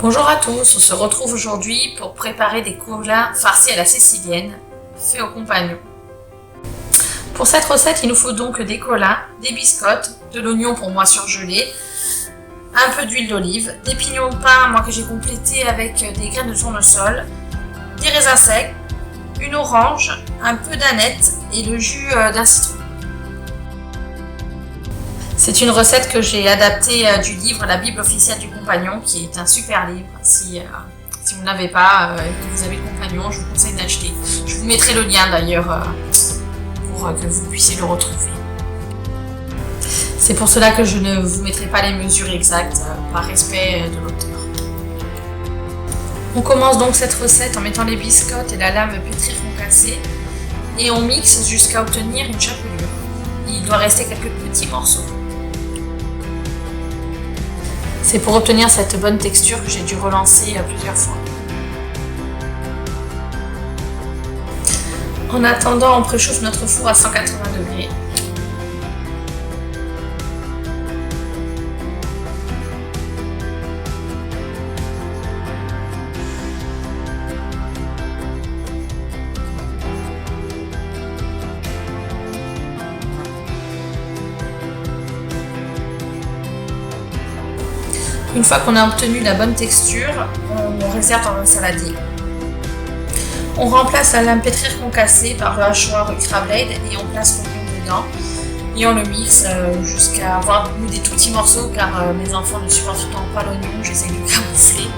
Bonjour à tous, on se retrouve aujourd'hui pour préparer des colas farcis à la sicilienne, faits aux compagnons. Pour cette recette, il nous faut donc des colas, des biscottes, de l'oignon pour moi surgelé, un peu d'huile d'olive, des pignons de pain, moi que j'ai complété avec des graines de tournesol, des raisins secs, une orange, un peu d'aneth et le jus d'un citron. C'est une recette que j'ai adaptée du livre La Bible officielle du compagnon, qui est un super livre. Si vous ne l'avez pas et que vous avez le compagnon, je vous conseille d'acheter. Je vous mettrai le lien d'ailleurs pour que vous puissiez le retrouver. C'est pour cela que je ne vous mettrai pas les mesures exactes par respect de l'auteur. On commence donc cette recette en mettant les biscottes et la lame pétrir concassée et on mixe jusqu'à obtenir une chapelure. Il doit rester quelques petits morceaux. C'est pour obtenir cette bonne texture que j'ai dû relancer plusieurs fois. En attendant, on préchauffe notre four à 180 degrés. Une fois qu'on a obtenu la bonne texture, on réserve dans un saladier. On remplace la lame pétrir concassée par le hachoir Crablade et on place l'oignon dedans. Et on le mixe jusqu'à avoir des tout petits morceaux car mes enfants ne supportent pas l'oignon, j'essaie de camoufler.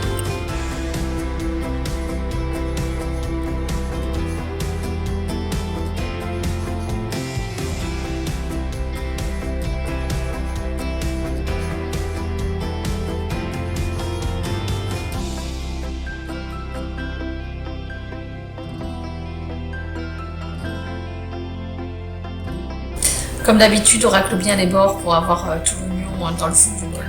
Comme d'habitude, on racle bien les bords pour avoir tout l'oignon dans le fond du bol.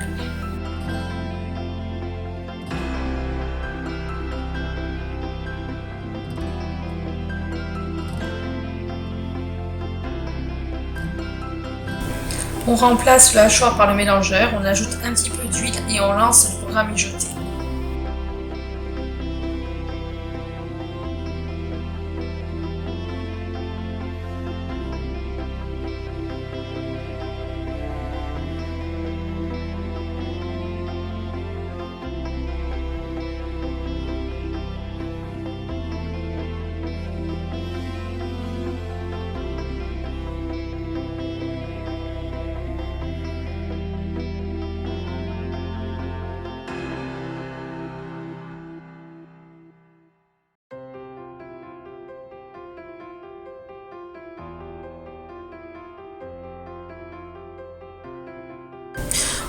On remplace le hachoir par le mélangeur, on ajoute un petit peu d'huile et on lance le programme mijoté.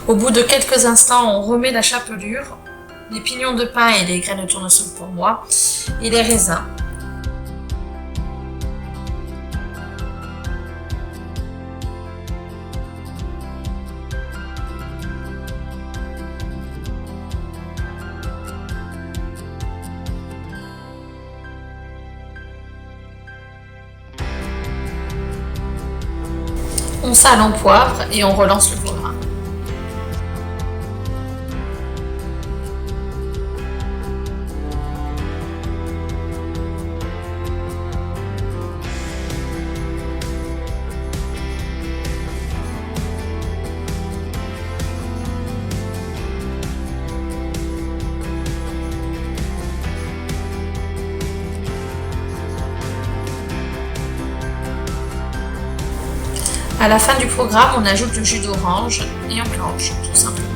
Au bout de quelques instants, on remet la chapelure, les pignons de pain et les graines de tournesol pour moi, et les raisins. On sale en poivre et on relance le programme. À la fin du programme, on ajoute le jus d'orange et on mélange, tout simplement.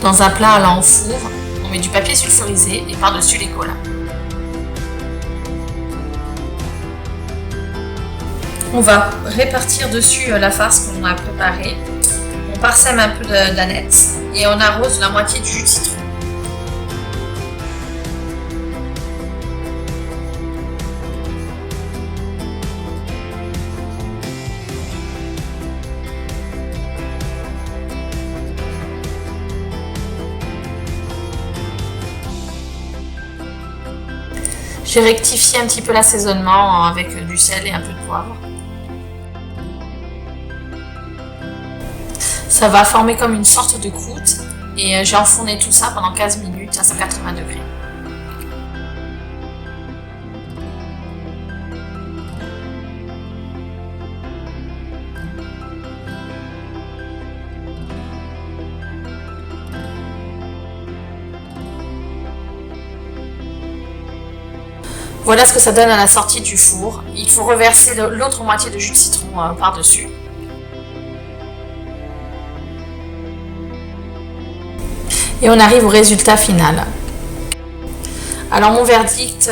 Dans un plat allant au four, on met du papier sulfurisé et par-dessus les colas. On va répartir dessus la farce qu'on a préparée. On parsème un peu d'aneth et on arrose la moitié du jus de citron. J'ai rectifié un petit peu l'assaisonnement avec du sel et un peu de poivre. Ça va former comme une sorte de croûte et j'ai enfourné tout ça pendant 15 minutes à 180 degrés. Voilà ce que ça donne à la sortie du four. Il faut reverser l'autre moitié de jus de citron par-dessus. Et on arrive au résultat final. Alors mon verdict,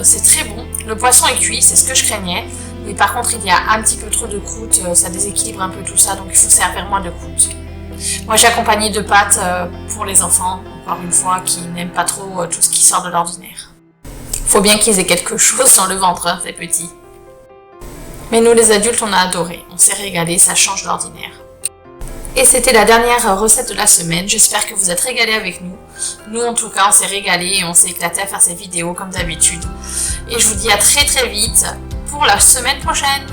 c'est très bon. Le poisson est cuit, c'est ce que je craignais. Mais par contre, il y a un petit peu trop de croûte, ça déséquilibre un peu tout ça, donc il faut servir moins de croûte. Moi j'ai accompagné de pâtes pour les enfants, encore une fois, qui n'aiment pas trop tout ce qui sort de l'ordinaire. Faut bien qu'ils aient quelque chose dans le ventre, hein, ces petits. Mais nous les adultes, on a adoré, on s'est régalé, ça change de l'ordinaire. Et c'était la dernière recette de la semaine, j'espère que vous êtes régalés avec nous. Nous en tout cas, on s'est régalés et on s'est éclaté à faire ces vidéos comme d'habitude. Et je vous dis à très très vite pour la semaine prochaine.